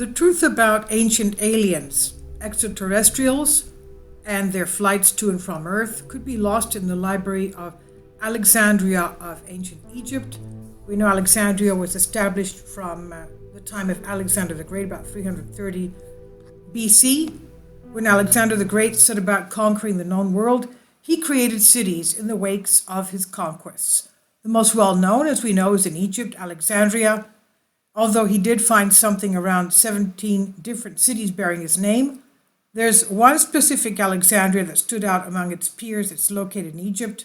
The truth about ancient aliens, extraterrestrials, and their flights to and from Earth could be lost in the library of Alexandria of ancient Egypt. We know Alexandria was established from the time of Alexander the Great, about 330 BC. When Alexander the Great set about conquering the known world, he created cities in the wakes of his conquests. The most well known, as we know, is in Egypt, Alexandria. Although he did find something around 17 different cities bearing his name, there's one specific Alexandria that stood out among its peers. It's located in Egypt,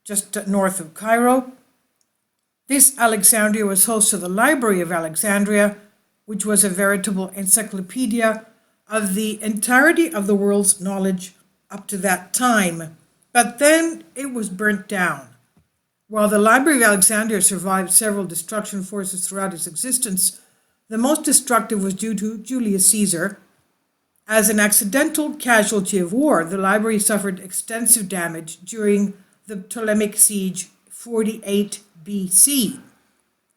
just north of Cairo. This Alexandria was host to the Library of Alexandria, which was a veritable encyclopedia of the entirety of the world's knowledge up to that time. But then it was burnt down. While the Library of Alexandria survived several destruction forces throughout its existence, the most destructive was due to Julius Caesar. As an accidental casualty of war, the library suffered extensive damage during the Ptolemaic siege 48 BC.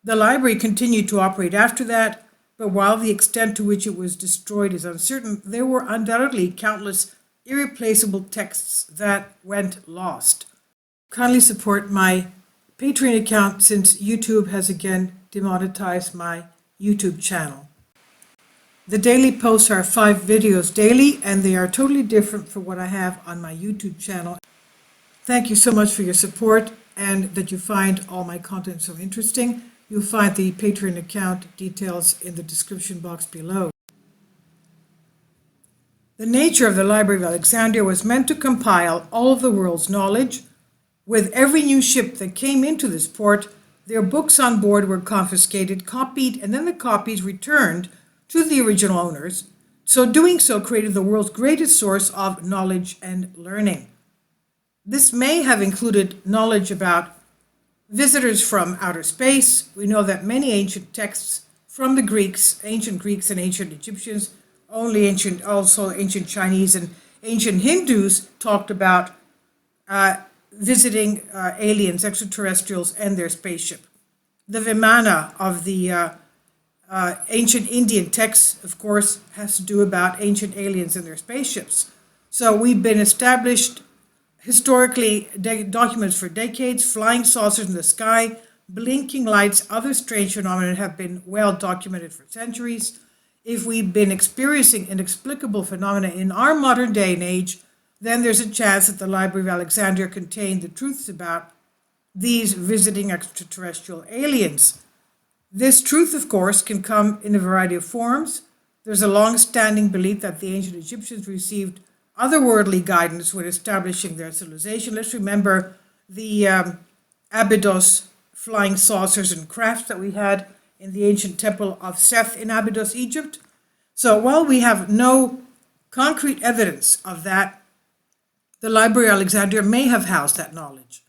The library continued to operate after that, but while the extent to which it was destroyed is uncertain, there were undoubtedly countless irreplaceable texts that went lost. Kindly support my Patreon account since YouTube has again demonetized my YouTube channel. The daily posts are 5 videos daily, and they are totally different from what I have on my YouTube channel. Thank you so much for your support and that you find all my content so interesting. You'll find the Patreon account details in the description box below. The nature of the Library of Alexandria was meant to compile all of the world's knowledge. With every new ship that came into this port, their books on board were confiscated, copied, and then the copies returned to the original owners. So doing so created the world's greatest source of knowledge and learning. This may have included knowledge about visitors from outer space. We know that many ancient texts from the Greeks, ancient Greeks and ancient Egyptians, also ancient Chinese and ancient Hindus talked about visiting aliens, extraterrestrials, and their spaceship. The Vimana of the ancient Indian texts, of course, has to do about ancient aliens and their spaceships. So we've been established historically, documents for decades, flying saucers in the sky, blinking lights, other strange phenomena have been well documented for centuries. If we've been experiencing inexplicable phenomena in our modern day and age, then there's a chance that the Library of Alexandria contained the truths about these visiting extraterrestrial aliens. This truth, of course, can come in a variety of forms. There's a long-standing belief that the ancient Egyptians received otherworldly guidance when establishing their civilization. Let's remember the Abydos flying saucers and crafts that we had in the ancient temple of Seth in Abydos, Egypt. So while we have no concrete evidence of that, the Library of Alexandria may have housed that knowledge.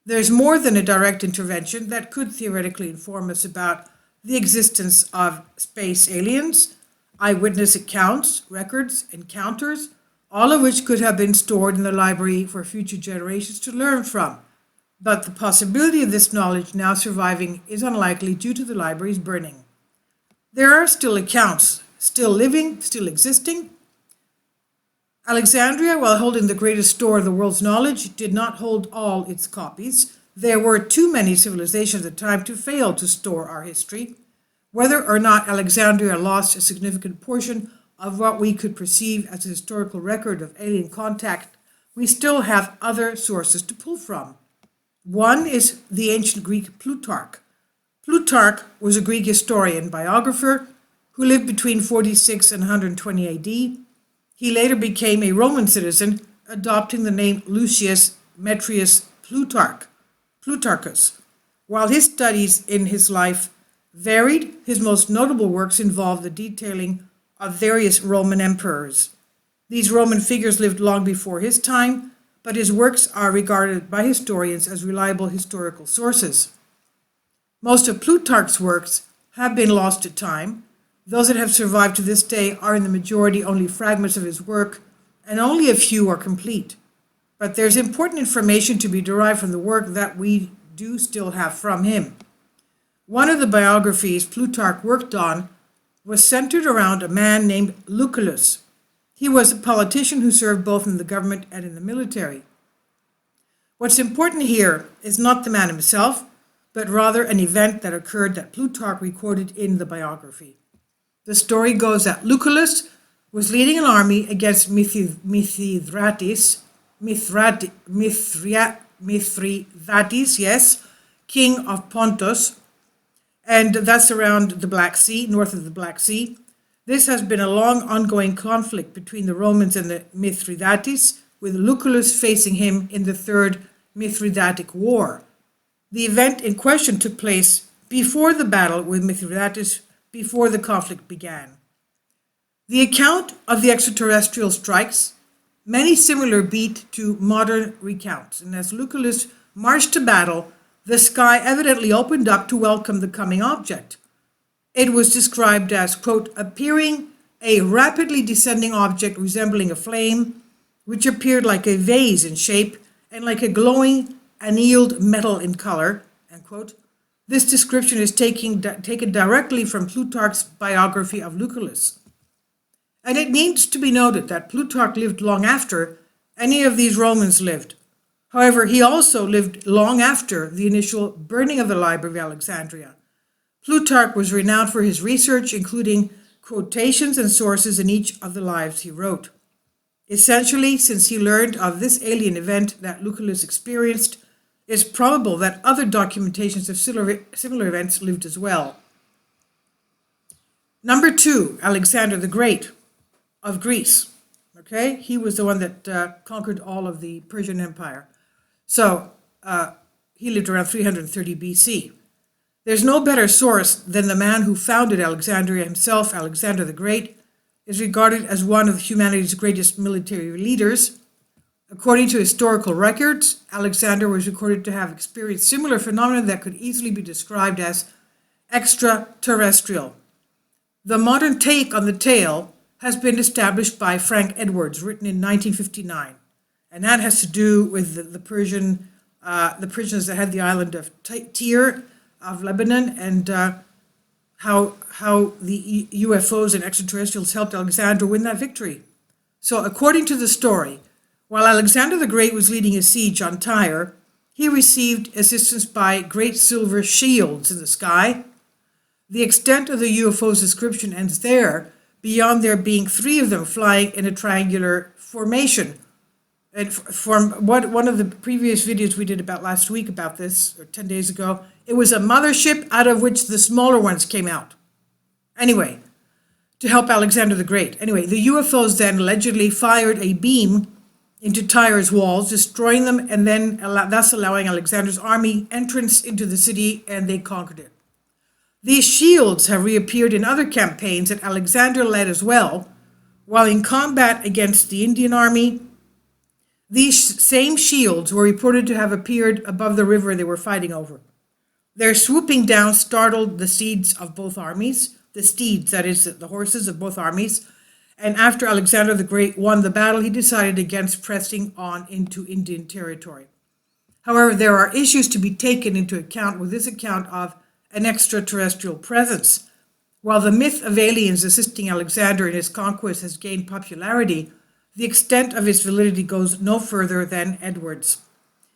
There's more than a direct intervention that could theoretically inform us about the existence of space aliens, eyewitness accounts, records, encounters, all of which could have been stored in the library for future generations to learn from. But the possibility of this knowledge now surviving is unlikely due to the library's burning. There are still accounts, still living, still existing. Alexandria, while holding the greatest store of the world's knowledge, did not hold all its copies. There were too many civilizations at the time to fail to store our history. Whether or not Alexandria lost a significant portion of what we could perceive as a historical record of alien contact, we still have other sources to pull from. One is the ancient Greek Plutarch. Plutarch was a Greek historian, biographer, who lived between 46 and 120 AD. He later became a Roman citizen, adopting the name Lucius Metrius Plutarchus. While his studies in his life varied, his most notable works involved the detailing of various Roman emperors. These Roman figures lived long before his time, but his works are regarded by historians as reliable historical sources. Most of Plutarch's works have been lost to time. Those that have survived to this day are in the majority only fragments of his work, and only a few are complete. But there's important information to be derived from the work that we do still have from him. One of the biographies Plutarch worked on was centered around a man named Lucullus. He was a politician who served both in the government and in the military. What's important here is not the man himself, but rather an event that occurred that Plutarch recorded in the biography. The story goes that Lucullus was leading an army against Mithridates, yes, king of Pontus, and that's around the Black Sea, north of the Black Sea. This has been a long ongoing conflict between the Romans and the Mithridates, with Lucullus facing him in the Third Mithridatic War. The event in question took place before the battle with Mithridates, before the conflict began. The account of the extraterrestrial strikes many similar beat to modern recounts, and as Lucullus marched to battle, the sky evidently opened up to welcome the coming object. It was described as, quote, appearing a rapidly descending object resembling a flame, which appeared like a vase in shape and like a glowing annealed metal in color, end quote. This description is taken directly from Plutarch's biography of Lucullus. And it needs to be noted that Plutarch lived long after any of these Romans lived. However, he also lived long after the initial burning of the Library of Alexandria. Plutarch was renowned for his research, including quotations and sources in each of the lives he wrote. Essentially, since he learned of this alien event that Lucullus experienced, it's probable that other documentations of similar events lived as well. Number 2, Alexander the Great of Greece. Okay, he was the one that conquered all of the Persian Empire. So he lived around 330 BC. There's no better source than the man who founded Alexandria himself. Alexander the Great is regarded as one of humanity's greatest military leaders. According to historical records, Alexander was recorded to have experienced similar phenomena that could easily be described as extraterrestrial. The modern take on the tale has been established by Frank Edwards, written in 1959, and that has to do with the Persians that had the island of Tyre of Lebanon, and how the UFOs and extraterrestrials helped Alexander win that victory. So according to the story, while Alexander the Great was leading a siege on Tyre, he received assistance by great silver shields in the sky. The extent of the UFO's description ends there, beyond there being 3 of them flying in a triangular formation. And from one of the previous videos we did about last week about this, or 10 days ago, it was a mothership out of which the smaller ones came out. Anyway, to help Alexander the Great. Anyway, the UFOs then allegedly fired a beam into Tyre's walls, destroying them, and then thus allowing Alexander's army entrance into the city, and they conquered it. These shields have reappeared in other campaigns that Alexander led as well. While in combat against the Indian army, these same shields were reported to have appeared above the river they were fighting over. Their swooping down startled the steeds of both armies, the steeds, that is, the horses of both armies, and after Alexander the Great won the battle, he decided against pressing on into Indian territory. However, there are issues to be taken into account with this account of an extraterrestrial presence. While the myth of aliens assisting Alexander in his conquest has gained popularity, the extent of its validity goes no further than Edwards.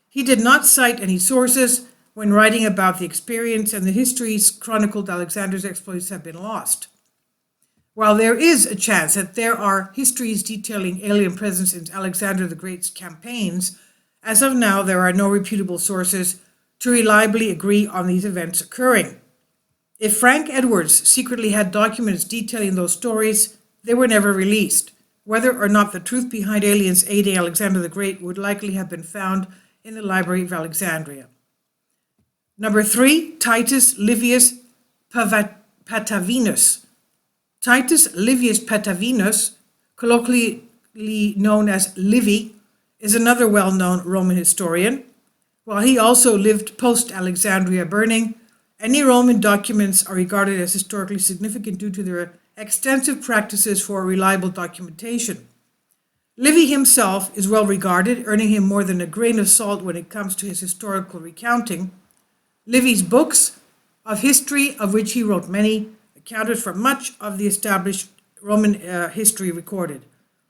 He did not cite any sources when writing about the experience, and the histories chronicled Alexander's exploits have been lost. While there is a chance that there are histories detailing alien presence in Alexander the Great's campaigns, as of now there are no reputable sources to reliably agree on these events occurring. If Frank Edwards secretly had documents detailing those stories, they were never released. Whether or not the truth behind aliens aiding Alexander the Great would likely have been found in the Library of Alexandria. Number 3, Titus Livius Patavinus. Titus Livius Patavinus, colloquially known as Livy, is another well-known Roman historian. While he also lived post-Alexandria burning, any Roman documents are regarded as historically significant due to their extensive practices for reliable documentation. Livy himself is well regarded, earning him more than a grain of salt when it comes to his historical recounting. Livy's books of history, of which he wrote many, accounted for much of the established Roman history recorded.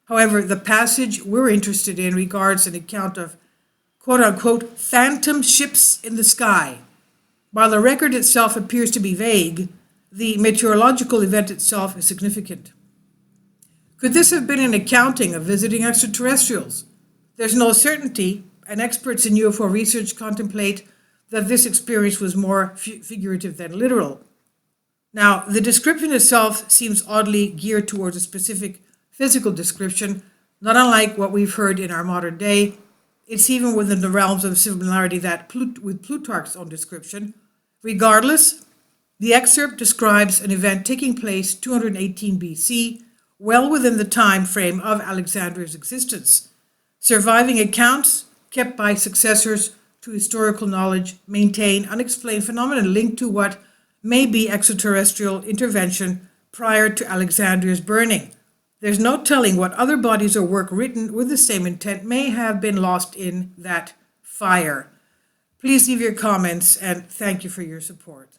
However, the passage we're interested in regards an account of quote-unquote phantom ships in the sky. While the record itself appears to be vague, the meteorological event itself is significant. Could this have been an accounting of visiting extraterrestrials? There's no certainty, and experts in UFO research contemplate that this experience was more figurative than literal. Now, the description itself seems oddly geared towards a specific physical description, not unlike what we've heard in our modern day. It's even within the realms of similarity with Plutarch's own description. Regardless, the excerpt describes an event taking place 218 BC, well within the time frame of Alexandria's existence. Surviving accounts kept by successors to historical knowledge maintain unexplained phenomena linked to what may be extraterrestrial intervention prior to Alexandria's burning. There's no telling what other bodies or work written with the same intent may have been lost in that fire. Please leave your comments, and thank you for your support.